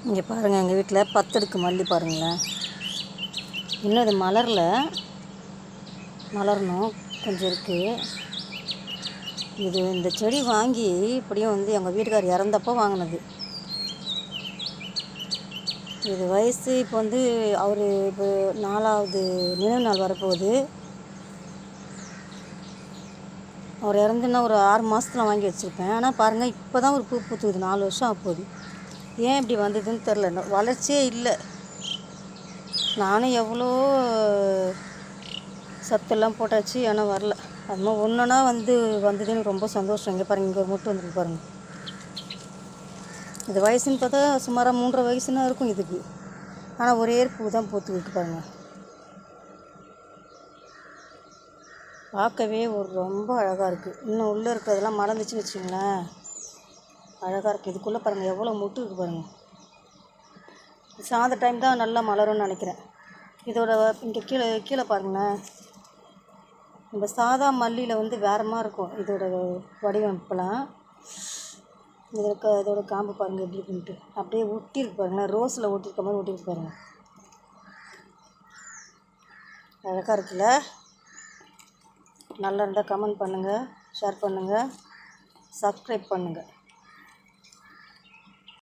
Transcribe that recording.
இங்கே பாருங்கள், எங்கள் வீட்டில் 10 அடுக்கு மல்லி பாருங்களேன். இன்னும் இது மலரணும் கொஞ்சம் இருக்குது. இந்த செடி வாங்கி இப்படியும் எங்கள் வீட்டுக்கார் இறந்தப்போ வாங்கினது. இது வயசு இப்போ அவர் இப்போ 4வது நினைவு நாள் வரப்போகுது. அவர் இறந்துன்னா ஒரு 6 மாதத்துல வாங்கி வச்சுருப்பேன். ஆனால் பாருங்கள், இப்போ தான் ஒரு பூ பூத்துக்குது. 4 வருஷம் ஆகப்போகுது. ஏன் இப்படி வந்ததுன்னு தெரில. வளர்ச்சியே இல்லை. நானும் எவ்வளோ சத்தெல்லாம் போட்டாச்சு, ஆனால் வரல. அது மாதிரி ஒன்றுனா வந்ததுன்னு ரொம்ப சந்தோஷம். இங்கே பாருங்கள், இங்கே ஒரு முட்டு வந்துருக்கு பாருங்கள். இது வயசுன்னு பார்த்தா சுமாராக 3.5 வயசுன்னா இருக்கும் இதுக்கு. ஆனால் ஒரே பூ தான் பூத்துக்கிட்டு பாருங்கள். பார்க்கவே ரொம்ப அழகாக இருக்குது. இன்னும் உள்ளே இருக்கிறதெல்லாம் மலர்ந்துச்சுன்னு வச்சுங்களேன், அழகாக இருக்குது. இதுக்குள்ளே பாருங்கள் எவ்வளோ முட்டு இருக்குது பாருங்கள். சாயந்த டைம் தான் நல்லா மலரும்னு நினைக்கிறேன். இதோட இங்கே கீழே பாருங்களேன். இந்த சாதா மல்லியில் வேறு மாதிரி இருக்கும் இதோட வடிவமைப்பெல்லாம். இதோட காம்பு பாருங்கள் எப்படி இருக்குன்ட்டு. அப்படியே ஒட்டியிருக்கு பாருங்களேன். ரோஸில் ஒட்டியிருக்க மாதிரி ஒட்டியிருக்கு பாருங்கள். அழகாக இருக்குல்ல. நல்லா இருந்தால் கமெண்ட் பண்ணுங்கள், ஷேர் பண்ணுங்கள், சப்ஸ்கிரைப் பண்ணுங்கள்.